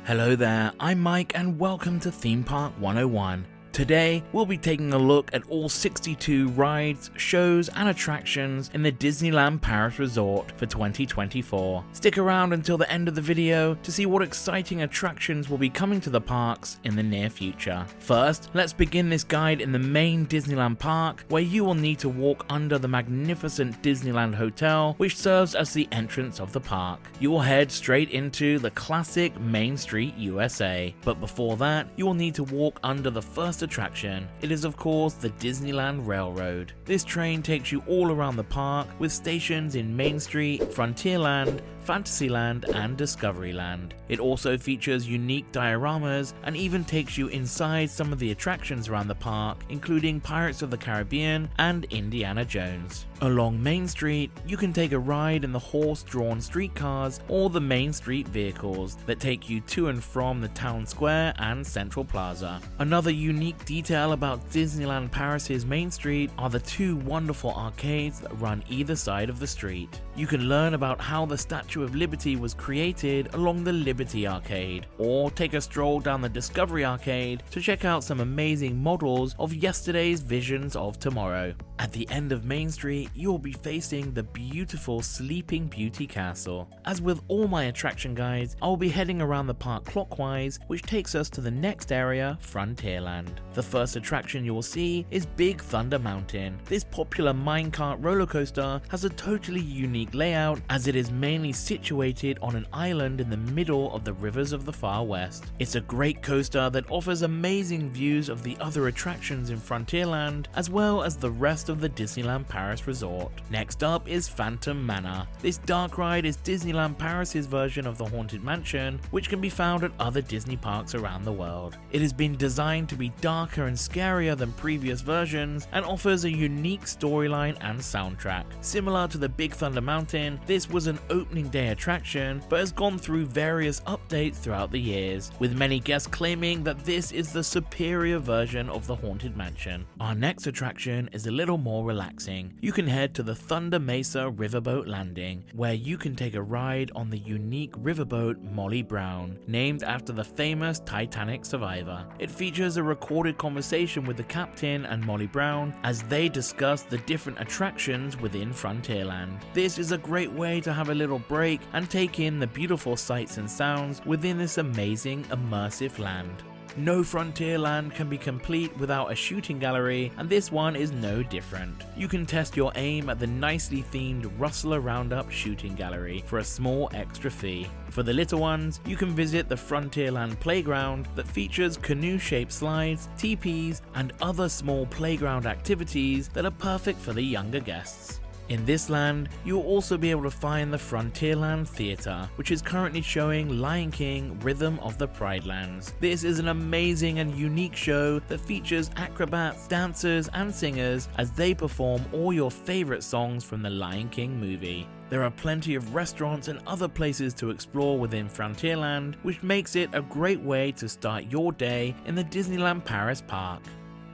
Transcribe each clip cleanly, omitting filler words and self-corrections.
Hello there, I'm Mike and welcome to Theme Park 101. Today, we'll be taking a look at all 62 rides, shows and attractions in the Disneyland Paris Resort for 2024. Stick around until the end of the video to see what exciting attractions will be coming to the parks in the near future. First, let's begin this guide in the main Disneyland park, where you will need to walk under the magnificent Disneyland Hotel, which serves as the entrance of the park. You will head straight into the classic Main Street USA, but before that, you will need to walk under the first attraction. It is of course the Disneyland Railroad. This train takes you all around the park with stations in Main Street, Frontierland, Fantasyland and Discoveryland. It also features unique dioramas and even takes you inside some of the attractions around the park, including Pirates of the Caribbean and Indiana Jones. Along Main Street, you can take a ride in the horse-drawn streetcars or the Main Street vehicles that take you to and from the town square and Central Plaza. Another unique detail about Disneyland Paris's Main Street are the two wonderful arcades that run either side of the street. You can learn about how the Statue of Liberty was created along the Liberty Arcade, or take a stroll down the Discovery Arcade to check out some amazing models of yesterday's visions of tomorrow. At the end of Main Street, you will be facing the beautiful Sleeping Beauty Castle. As with all my attraction guides, I will be heading around the park clockwise, which takes us to the next area, Frontierland. The first attraction you will see is Big Thunder Mountain. This popular minecart roller coaster has a totally unique layout, as it is mainly situated on an island in the middle of the rivers of the Far West. It's a great coaster that offers amazing views of the other attractions in Frontierland, as well as the rest of the Disneyland Paris Resort. Next up is Phantom Manor. This dark ride is Disneyland Paris's version of the Haunted Mansion, which can be found at other Disney parks around the world. It has been designed to be darker and scarier than previous versions and offers a unique storyline and soundtrack. Similar to the Big Thunder Mountain, this was an opening day attraction but has gone through various updates throughout the years, with many guests claiming that this is the superior version of the Haunted Mansion. Our next attraction is a little more relaxing. You can head to the Thunder Mesa Riverboat Landing, where you can take a ride on the unique riverboat Molly Brown, named after the famous Titanic survivor. It features a recorded conversation with the captain and Molly Brown as they discuss the different attractions within Frontierland. This is a great way to have a little break and take in the beautiful sights and sounds within this amazing immersive land. No Frontierland can be complete without a shooting gallery, and this one is no different. You can test your aim at the nicely themed Rustler Roundup shooting gallery for a small extra fee. For the little ones, you can visit the Frontierland Playground that features canoe-shaped slides, teepees, and other small playground activities that are perfect for the younger guests. In this land, you will also be able to find the Frontierland Theatre, which is currently showing Lion King Rhythm of the Pride Lands. This is an amazing and unique show that features acrobats, dancers and singers as they perform all your favourite songs from the Lion King movie. There are plenty of restaurants and other places to explore within Frontierland, which makes it a great way to start your day in the Disneyland Paris park.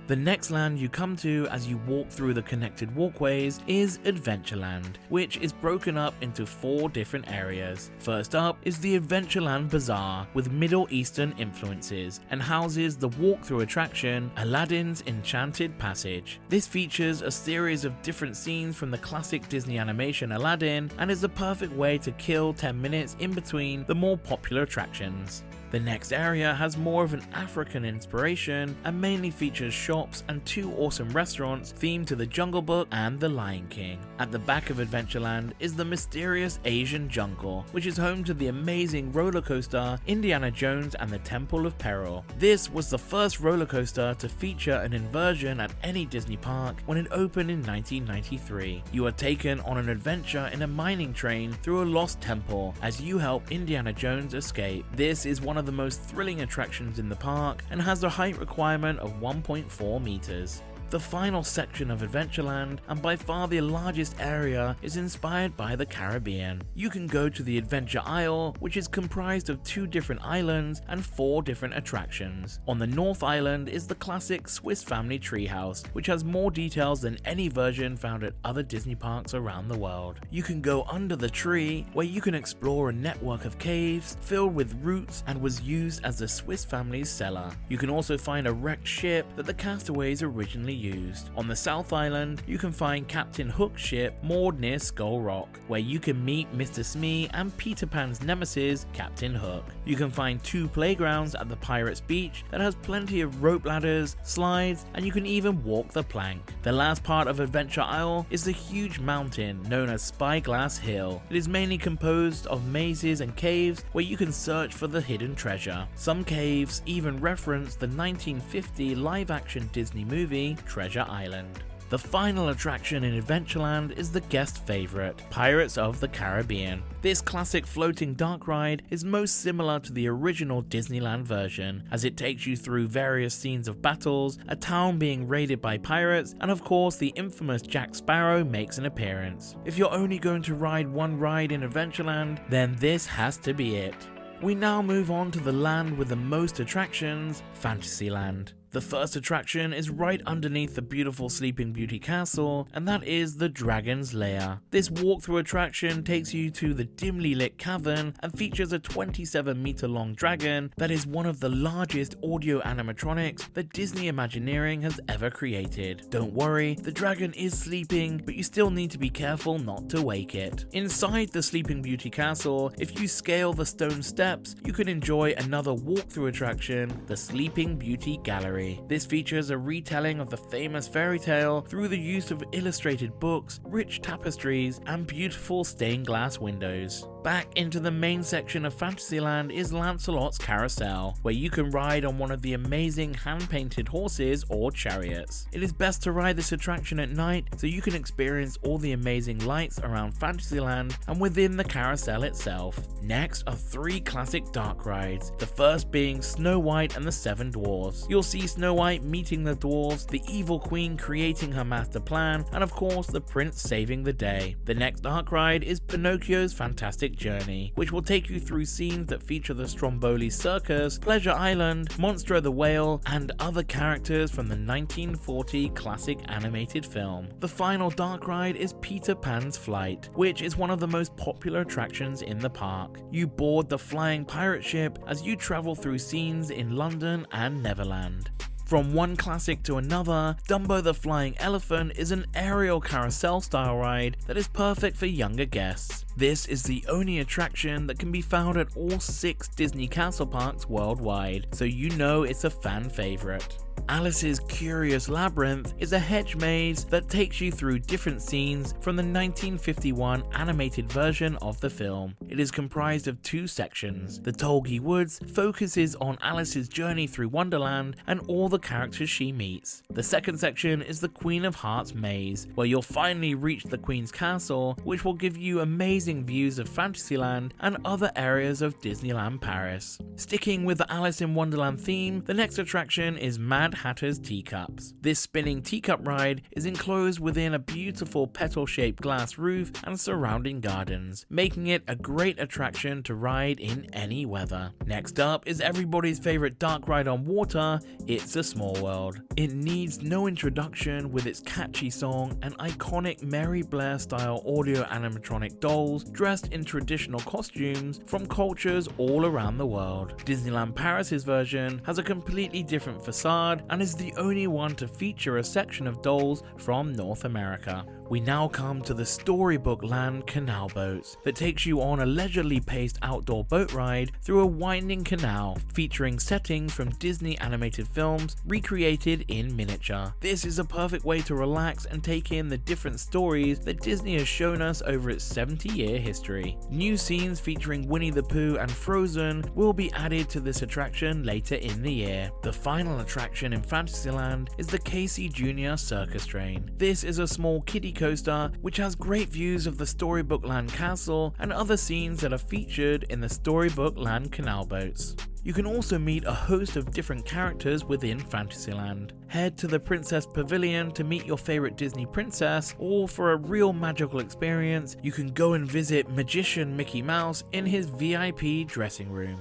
The next land you come to as you walk through the connected walkways is Adventureland, which is broken up into 4 different areas. First up is the Adventureland Bazaar with Middle Eastern influences and houses the walkthrough attraction Aladdin's Enchanted Passage. This features a series of different scenes from the classic Disney animation Aladdin and is the perfect way to kill 10 minutes in between the more popular attractions. The next area has more of an African inspiration and mainly features shops and 2 awesome restaurants themed to the Jungle Book and the Lion King. At the back of Adventureland is the mysterious Asian jungle, which is home to the amazing roller coaster Indiana Jones and the Temple of Peril. This was the first roller coaster to feature an inversion at any Disney park when it opened in 1993. You are taken on an adventure in a mining train through a lost temple as you help Indiana Jones escape. This is one of the most thrilling attractions in the park and has a height requirement of 1.4 meters. The final section of Adventureland, and by far the largest area, is inspired by the Caribbean. You can go to the Adventure Isle, which is comprised of 2 different islands and 4 different attractions. On the North Island is the classic Swiss Family Treehouse, which has more details than any version found at other Disney parks around the world. You can go under the tree, where you can explore a network of caves filled with roots and was used as the Swiss family's cellar. You can also find a wrecked ship that the castaways originally used. On the South Island, you can find Captain Hook's ship moored near Skull Rock, where you can meet Mr. Smee and Peter Pan's nemesis, Captain Hook. You can find 2 playgrounds at the Pirates Beach that has plenty of rope ladders, slides, and you can even walk the plank. The last part of Adventure Isle is the huge mountain known as Spyglass Hill. It is mainly composed of mazes and caves where you can search for the hidden treasure. Some caves even reference the 1950 live-action Disney movie Treasure Island. The final attraction in Adventureland is the guest favorite, Pirates of the Caribbean. This classic floating dark ride is most similar to the original Disneyland version, as it takes you through various scenes of battles, a town being raided by pirates, and of course the infamous Jack Sparrow makes an appearance. If you're only going to ride one ride in Adventureland, then this has to be it. We now move on to the land with the most attractions, Fantasyland. The first attraction is right underneath the beautiful Sleeping Beauty castle, and that is the Dragon's Lair. This walkthrough attraction takes you to the dimly lit cavern and features a 27-meter long dragon that is one of the largest audio animatronics that Disney Imagineering has ever created. Don't worry, the dragon is sleeping, but you still need to be careful not to wake it. Inside the Sleeping Beauty castle, if you scale the stone steps, you can enjoy another walkthrough attraction, the Sleeping Beauty Gallery. This features a retelling of the famous fairy tale through the use of illustrated books, rich tapestries, and beautiful stained glass windows. Back into the main section of Fantasyland is Lancelot's Carousel, where you can ride on one of the amazing hand-painted horses or chariots. It is best to ride this attraction at night so you can experience all the amazing lights around Fantasyland and within the carousel itself. Next are 3 classic dark rides, the first being Snow White and the 7 Dwarfs. You'll see Snow White meeting the dwarves, the evil queen creating her master plan, and of course the prince saving the day. The next dark ride is Pinocchio's Fantastic Journey, which will take you through scenes that feature the Stromboli Circus, Pleasure Island, Monstro the Whale, and other characters from the 1940 classic animated film. The final dark ride is Peter Pan's Flight, which is one of the most popular attractions in the park. You board the flying pirate ship as you travel through scenes in London and Neverland. From one classic to another, Dumbo the Flying Elephant is an aerial carousel style ride that is perfect for younger guests. This is the only attraction that can be found at all 6 Disney castle parks worldwide, so you know it's a fan favorite. Alice's Curious Labyrinth is a hedge maze that takes you through different scenes from the 1951 animated version of the film. It is comprised of 2 sections. The Tolgi Woods focuses on Alice's journey through Wonderland and all the characters she meets. The second section is the Queen of Hearts maze, where you'll finally reach the Queen's Castle, which will give you amazing views of Fantasyland and other areas of Disneyland Paris. Sticking with the Alice in Wonderland theme, the next attraction is Mad Hatter's Teacups. This spinning teacup ride is enclosed within a beautiful petal-shaped glass roof and surrounding gardens, making it a great attraction to ride in any weather. Next up is everybody's favorite dark ride on water, It's a Small World. It needs no introduction with its catchy song and iconic Mary Blair style audio animatronic dolls dressed in traditional costumes from cultures all around the world. Disneyland Paris's version has a completely different facade and is the only one to feature a section of dolls from North America. We now come to the Storybook Land canal boats that takes you on a leisurely paced outdoor boat ride through a winding canal featuring settings from Disney animated films recreated in miniature. This is a perfect way to relax and take in the different stories that Disney has shown us over its 70-year history. New scenes featuring Winnie the Pooh and Frozen will be added to this attraction later in the year. The final attraction in Fantasyland is the Casey Jr. Circus Train. This is a small kiddie coaster which has great views of the Storybook Land Castle and other scenes that are featured in the Storybook Land canal boats. You can also meet a host of different characters within Fantasyland. Head to the Princess Pavilion to meet your favorite Disney princess, or for a real magical experience, you can go and visit Magician Mickey Mouse in his VIP dressing room.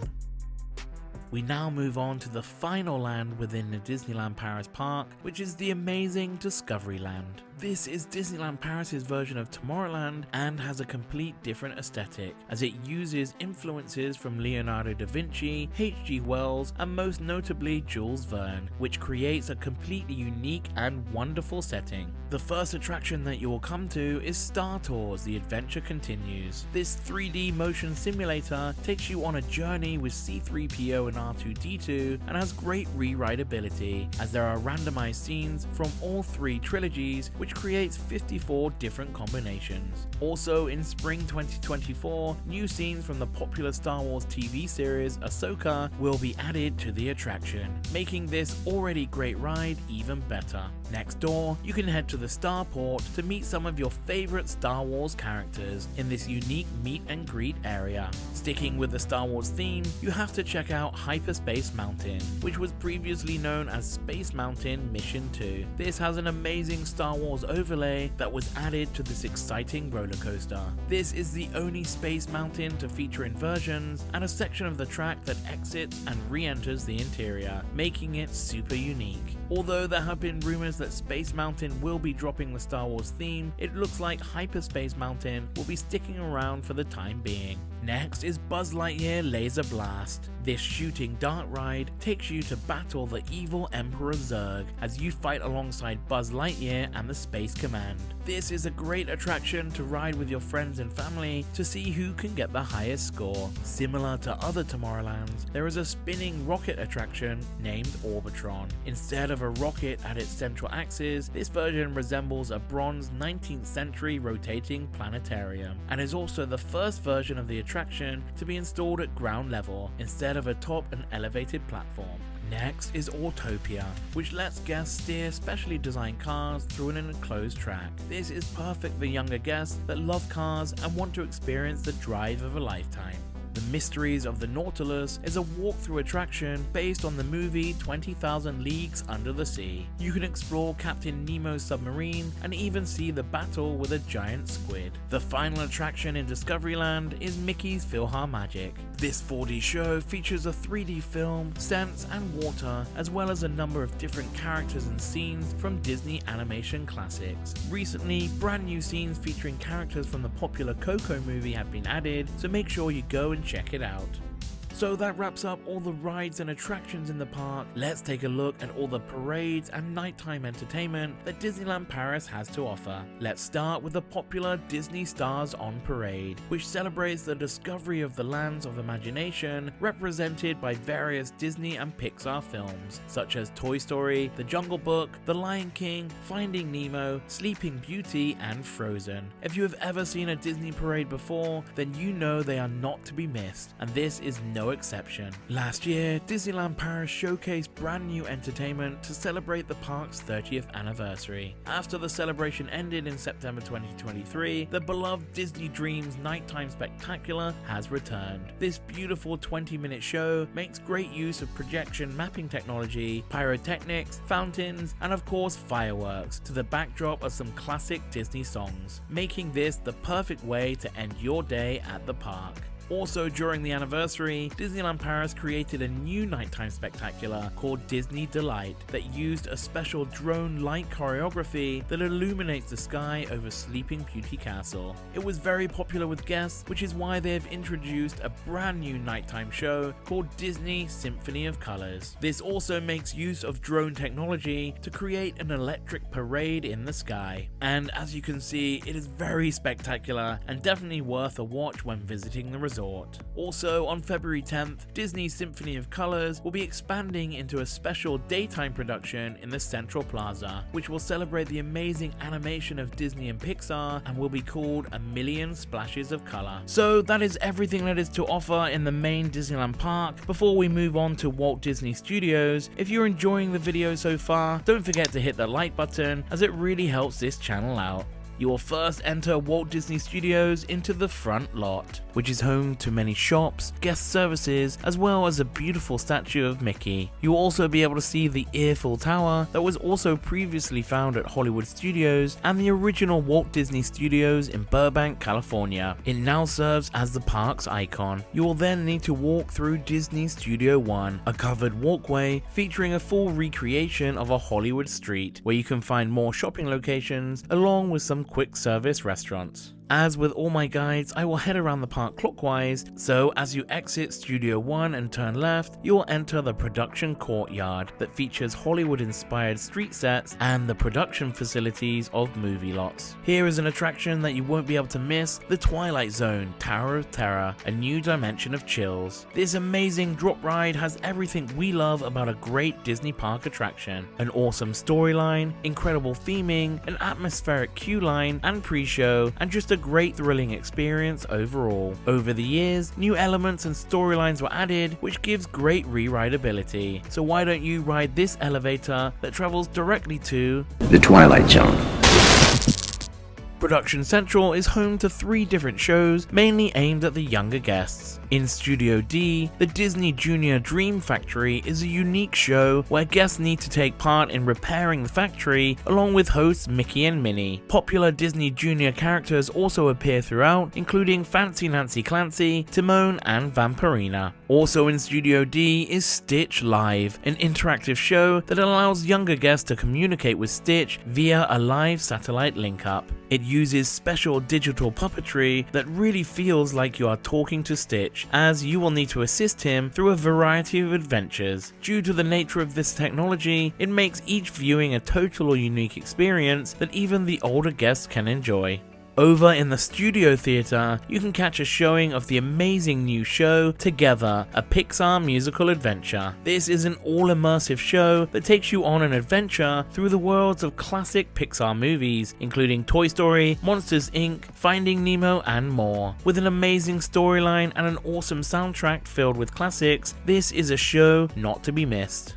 We now move on to the final land within the Disneyland Paris park, which is the amazing Discoveryland. This is Disneyland Paris' version of Tomorrowland and has a complete different aesthetic, as it uses influences from Leonardo da Vinci, H.G. Wells, and most notably Jules Verne, which creates a completely unique and wonderful setting. The first attraction that you will come to is Star Tours: The Adventure Continues. This 3D motion simulator takes you on a journey with C-3PO and R2-D2 and has great rewritability, as there are randomized scenes from all three trilogies, which creates 54 different combinations. Also in spring 2024, new scenes from the popular Star Wars TV series Ahsoka will be added to the attraction, making this already great ride even better. Next door, you can head to the Starport to meet some of your favorite Star Wars characters in this unique meet and greet area. Sticking with the Star Wars theme, you have to check out Hyperspace Mountain, which was previously known as Space Mountain Mission 2. This has an amazing Star Wars overlay that was added to this exciting roller coaster. This is the only Space Mountain to feature inversions and a section of the track that exits and re-enters the interior, making it super unique. Although there have been rumors that Space Mountain will be dropping the Star Wars theme, it looks like Hyperspace Mountain will be sticking around for the time being. Next is Buzz Lightyear Laser Blast. This shooting dart ride takes you to battle the evil Emperor Zurg as you fight alongside Buzz Lightyear and the Space Command. This is a great attraction to ride with your friends and family to see who can get the highest score. Similar to other Tomorrowlands, there is a spinning rocket attraction named Orbitron. Instead of a rocket at its central axis, this version resembles a bronze 19th century rotating planetarium, and is also the first version of the attraction to be installed at ground level instead of atop an elevated platform. Next is Autopia, which lets guests steer specially designed cars through an enclosed track. This is perfect for younger guests that love cars and want to experience the drive of a lifetime. The Mysteries of the Nautilus is a walkthrough attraction based on the movie 20,000 Leagues Under the Sea. You can explore Captain Nemo's submarine and even see the battle with a giant squid. The final attraction in Discoveryland is Mickey's PhilharMagic. This 4D show features a 3D film, scents and water, as well as a number of different characters and scenes from Disney animation classics. Recently, brand new scenes featuring characters from the popular Coco movie have been added, so make sure you go and check it out. So that wraps up all the rides and attractions in the park. Let's take a look at all the parades and nighttime entertainment that Disneyland Paris has to offer. Let's start with the popular Disney Stars on Parade, which celebrates the discovery of the lands of imagination represented by various Disney and Pixar films, such as Toy Story, The Jungle Book, The Lion King, Finding Nemo, Sleeping Beauty, and Frozen. If you have ever seen a Disney parade before, then you know they are not to be missed, and this is no exception. Last year, Disneyland Paris showcased brand new entertainment to celebrate the park's 30th anniversary. After the celebration ended in September 2023, the beloved Disney Dreams Nighttime Spectacular has returned. This beautiful 20-minute show makes great use of projection mapping technology, pyrotechnics, fountains, and of course fireworks to the backdrop of some classic Disney songs, making this the perfect way to end your day at the park. Also during the anniversary, Disneyland Paris created a new nighttime spectacular called Disney Delight that used a special drone light choreography that illuminates the sky over Sleeping Beauty Castle. It was very popular with guests, which is why they have introduced a brand new nighttime show called Disney Symphony of Colors. This also makes use of drone technology to create an electric parade in the sky. And as you can see, it is very spectacular and definitely worth a watch when visiting the resort. Also on February 10th, Disney Symphony of Colors will be expanding into a special daytime production in the Central Plaza, which will celebrate the amazing animation of Disney and Pixar and will be called A Million Splashes of Color. So that is everything that is to offer in the main Disneyland park. Before we move on to Walt Disney Studios, if you're enjoying the video so far, don't forget to hit the like button as it really helps this channel out. You will first enter Walt Disney Studios into the front lot, which is home to many shops, guest services, as well as a beautiful statue of Mickey. You will also be able to see the Eiffel Tower that was also previously found at Hollywood Studios and the original Walt Disney Studios in Burbank, California. It now serves as the park's icon. You will then need to walk through Disney Studio 1, a covered walkway featuring a full recreation of a Hollywood street, where you can find more shopping locations along with some quick service restaurants. As with all my guides, I will head around the park clockwise, so as you exit Studio 1 and turn left, you will enter the production courtyard that features Hollywood-inspired street sets and the production facilities of movie lots. Here is an attraction that you won't be able to miss, the Twilight Zone Tower of Terror, a new dimension of chills. This amazing drop ride has everything we love about a great Disney park attraction: an awesome storyline, incredible theming, an atmospheric queue line and pre-show, and just a great thrilling experience overall. Over the years, new elements and storylines were added, which gives great re-rideability. So why don't you ride this elevator that travels directly to the Twilight Zone? Production Central is home to 3 different shows, mainly aimed at the younger guests. In Studio D, the Disney Junior Dream Factory is a unique show where guests need to take part in repairing the factory along with hosts Mickey and Minnie. Popular Disney Junior characters also appear throughout, including Fancy Nancy Clancy, Timon, and Vampirina. Also in Studio D is Stitch Live, an interactive show that allows younger guests to communicate with Stitch via a live satellite link-up. It uses special digital puppetry that really feels like you are talking to Stitch, as you will need to assist him through a variety of adventures. Due to the nature of this technology, it makes each viewing a total or unique experience that even the older guests can enjoy. Over in the Studio Theater, you can catch a showing of the amazing new show, Together, a Pixar musical adventure. This is an all-immersive show that takes you on an adventure through the worlds of classic Pixar movies, including Toy Story, Monsters Inc., Finding Nemo, and more. With an amazing storyline and an awesome soundtrack filled with classics, this is a show not to be missed.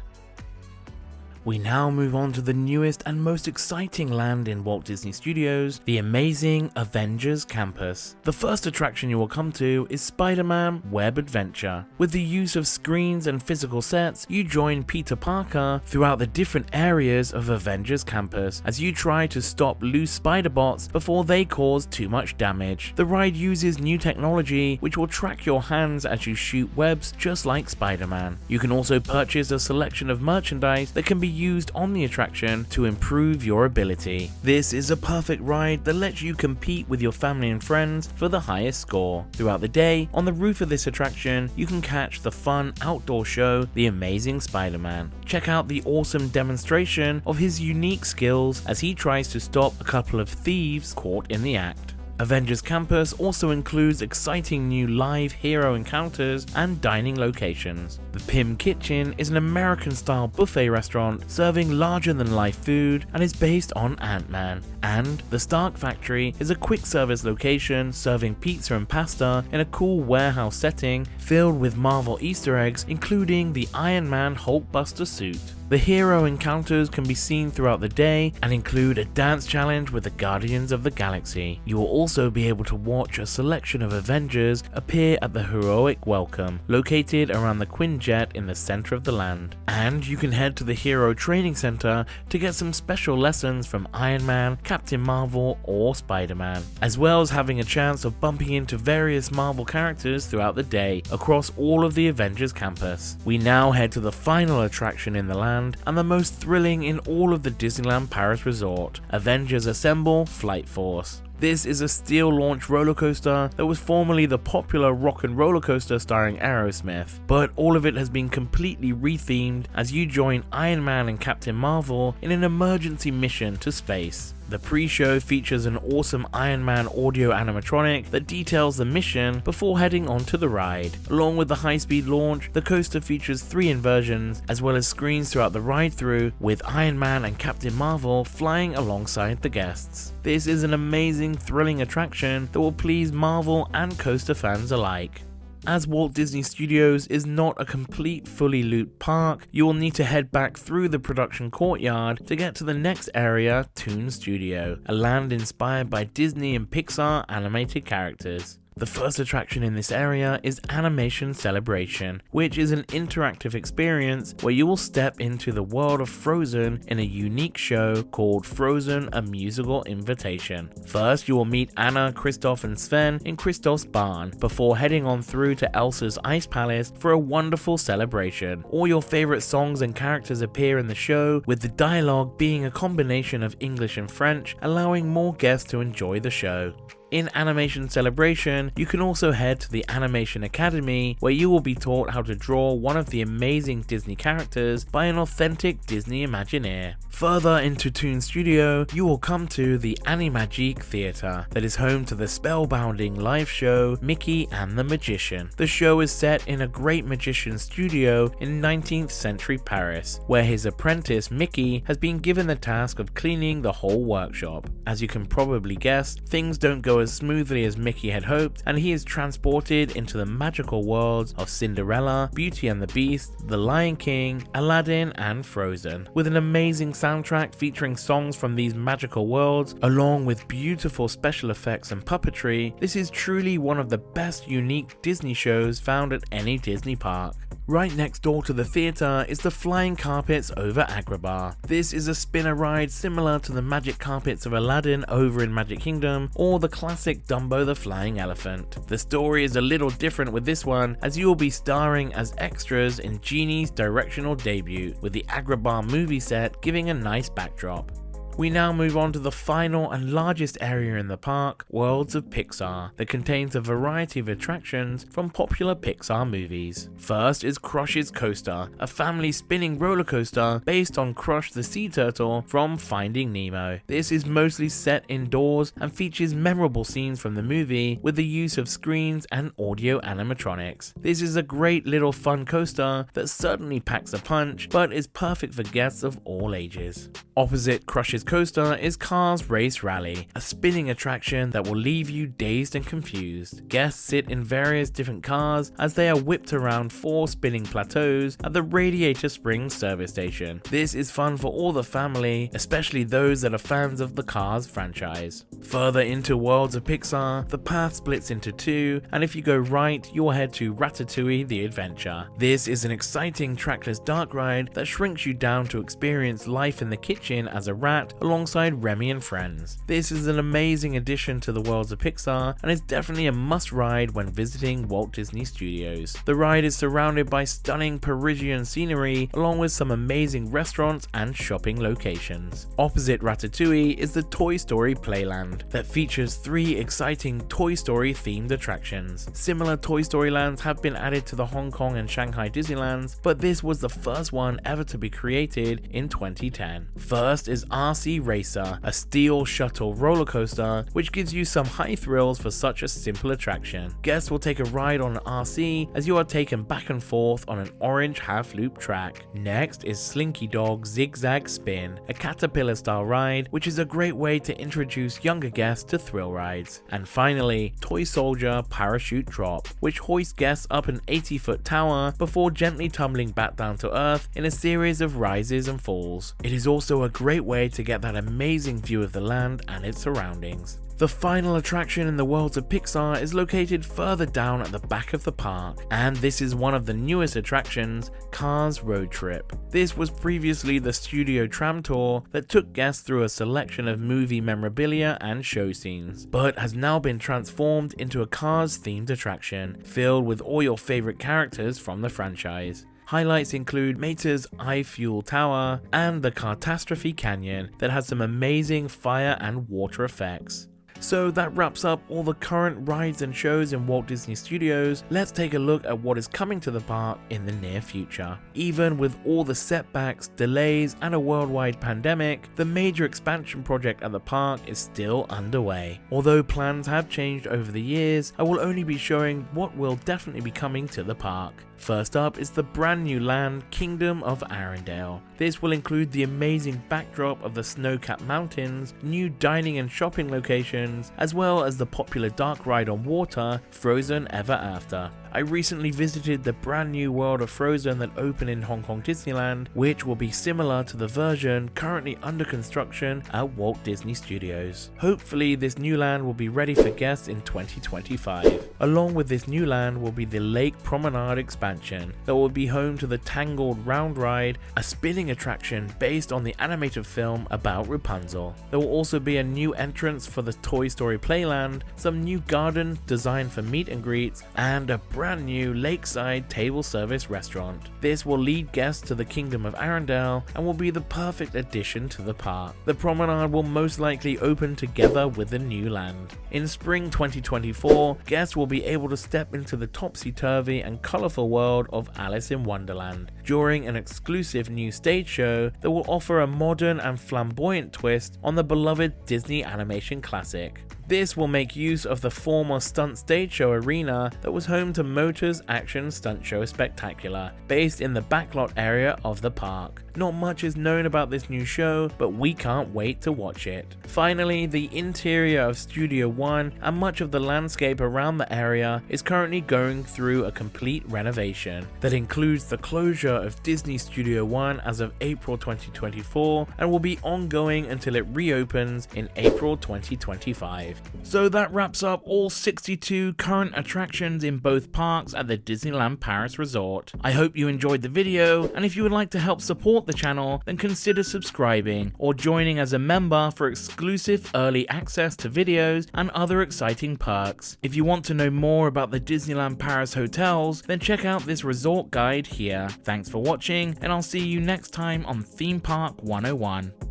We now move on to the newest and most exciting land in Walt Disney Studios, the amazing Avengers Campus. The first attraction you will come to is Spider-Man Web Adventure. With the use of screens and physical sets, you join Peter Parker throughout the different areas of Avengers Campus as you try to stop loose spider bots before they cause too much damage. The ride uses new technology which will track your hands as you shoot webs just like Spider-Man. You can also purchase a selection of merchandise that can be used on the attraction to improve your ability. This is a perfect ride that lets you compete with your family and friends for the highest score. Throughout the day, on the roof of this attraction, you can catch the fun outdoor show, The Amazing Spider-Man. Check out the awesome demonstration of his unique skills as he tries to stop a couple of thieves caught in the act. Avengers Campus also includes exciting new live hero encounters and dining locations. The Pym Kitchen is an American-style buffet restaurant serving larger-than-life food and is based on Ant-Man. And the Stark Factory is a quick-service location serving pizza and pasta in a cool warehouse setting filled with Marvel Easter eggs, including the Iron Man Hulkbuster suit. The hero encounters can be seen throughout the day and include a dance challenge with the Guardians of the Galaxy. You will also be able to watch a selection of Avengers appear at the Heroic Welcome, located around the Quinjet in the center of the land. And you can head to the Hero Training Center to get some special lessons from Iron Man, Captain Marvel, or Spider-Man, as well as having a chance of bumping into various Marvel characters throughout the day across all of the Avengers Campus. We now head to the final attraction in the land and the most thrilling in all of the Disneyland Paris Resort, Avengers Assemble Flight Force. This is a steel launch roller coaster that was formerly the popular rock and roller coaster starring Aerosmith, but all of it has been completely rethemed as you join Iron Man and Captain Marvel in an emergency mission to space. The pre-show features an awesome Iron Man audio animatronic that details the mission before heading onto the ride. Along with the high-speed launch, the coaster features 3 inversions as well as screens throughout the ride through, with Iron Man and Captain Marvel flying alongside the guests. This is an amazing, thrilling attraction that will please Marvel and coaster fans alike. As Walt Disney Studios is not a complete fully looped park, you will need to head back through the production courtyard to get to the next area, Toon Studio, a land inspired by Disney and Pixar animated characters. The first attraction in this area is Animation Celebration, which is an interactive experience where you will step into the world of Frozen in a unique show called Frozen: A Musical Invitation. First, you will meet Anna, Kristoff, and Sven in Kristoff's barn before heading on through to Elsa's Ice Palace for a wonderful celebration. All your favorite songs and characters appear in the show, with the dialogue being a combination of English and French, allowing more guests to enjoy the show. In Animation Celebration, you can also head to the Animation Academy, where you will be taught how to draw one of the amazing Disney characters by an authentic Disney Imagineer. Further into Toon Studio, you will come to the Animagique Theatre, that is home to the spellbinding live show Mickey and the Magician. The show is set in a great magician's studio in 19th century Paris, where his apprentice Mickey has been given the task of cleaning the whole workshop. As you can probably guess, things don't go as smoothly as Mickey had hoped, and he is transported into the magical worlds of Cinderella, Beauty and the Beast, The Lion King, Aladdin, and Frozen. With an amazing soundtrack featuring songs from these magical worlds, along with beautiful special effects and puppetry, this is truly one of the best unique Disney shows found at any Disney park. Right next door to the theatre is the Flying Carpets over Agrabah. This is a spinner ride similar to the magic carpets of Aladdin over in Magic Kingdom, or the classic Dumbo the Flying Elephant. The story is a little different with this one, as you will be starring as extras in Genie's directional debut, with the Agrabah movie set giving a nice backdrop. We now move on to the final and largest area in the park, Worlds of Pixar, that contains a variety of attractions from popular Pixar movies. First is Crush's Coaster, a family spinning roller coaster based on Crush the sea turtle from Finding Nemo. This is mostly set indoors and features memorable scenes from the movie with the use of screens and audio animatronics. This is a great little fun coaster that certainly packs a punch, but is perfect for guests of all ages. Opposite Crush's Coaster is Cars Race Rally, a spinning attraction that will leave you dazed and confused. Guests sit in various different cars as they are whipped around 4 spinning plateaus at the Radiator Springs service station. This is fun for all the family, especially those that are fans of the Cars franchise. Further into Worlds of Pixar, the path splits into 2, and if you go right, you'll head to Ratatouille the Adventure. This is an exciting trackless dark ride that shrinks you down to experience life in the kitchen as a rat alongside Remy and friends. This is an amazing addition to the Worlds of Pixar and is definitely a must ride when visiting Walt Disney Studios. The ride is surrounded by stunning Parisian scenery along with some amazing restaurants and shopping locations. Opposite Ratatouille is the Toy Story Playland that features 3 exciting Toy Story themed attractions. Similar Toy Story lands have been added to the Hong Kong and Shanghai Disneylands, but this was the first one ever to be created in 2010. First is RC Racer, a steel shuttle roller coaster which gives you some high thrills for such a simple attraction. Guests will take a ride on an RC as you are taken back and forth on an orange half-loop track. Next is Slinky Dog Zigzag Spin, a caterpillar style ride which is a great way to introduce younger guests to thrill rides. And finally, Toy Soldier Parachute Drop, which hoists guests up an 80-foot tower before gently tumbling back down to earth in a series of rises and falls. It is also a great way to get that amazing view of the land and its surroundings. The final attraction in the Worlds of Pixar is located further down at the back of the park, and this is one of the newest attractions, Cars Road Trip. This was previously the studio tram tour that took guests through a selection of movie memorabilia and show scenes, but has now been transformed into a Cars themed attraction, filled with all your favorite characters from the franchise. Highlights include Mesa's iFuel Tower and the Catastrophe Canyon that has some amazing fire and water effects. So that wraps up all the current rides and shows in Walt Disney Studios. Let's take a look at what is coming to the park in the near future. Even with all the setbacks, delays, and a worldwide pandemic, the major expansion project at the park is still underway. Although plans have changed over the years, I will only be showing what will definitely be coming to the park. First up is the brand new land, Kingdom of Arendelle. This will include the amazing backdrop of the snow-capped mountains, new dining and shopping locations, as well as the popular dark ride on water, Frozen Ever After. I recently visited the brand new world of Frozen that opened in Hong Kong Disneyland, which will be similar to the version currently under construction at Walt Disney Studios. Hopefully this new land will be ready for guests in 2025. Along with this new land will be the Lake Promenade expansion that will be home to the Tangled Round Ride, a spinning attraction based on the animated film about Rapunzel. There will also be a new entrance for the Toy Story Playland, some new gardens designed for meet and greets, and a brand new lakeside table service restaurant. This will lead guests to the Kingdom of Arendelle and will be the perfect addition to the park. The promenade will most likely open together with the new land. In spring 2024, guests will be able to step into the topsy-turvy and colourful world of Alice in Wonderland during an exclusive new stage show that will offer a modern and flamboyant twist on the beloved Disney animation classic. This will make use of the former stunt stage show arena that was home to Motor's Action Stunt Show Spectacular, based in the backlot area of the park. Not much is known about this new show, but we can't wait to watch it. Finally, the interior of Studio One and much of the landscape around the area is currently going through a complete renovation that includes the closure of Disney Studio One as of April 2024 and will be ongoing until it reopens in April 2025. So that wraps up all 62 current attractions in both parks at the Disneyland Paris Resort. I hope you enjoyed the video, and if you would like to help support the channel, then consider subscribing or joining as a member for exclusive early access to videos and other exciting perks. If you want to know more about the Disneyland Paris hotels, then check out this resort guide here. Thanks for watching, and I'll see you next time on Theme Park 101.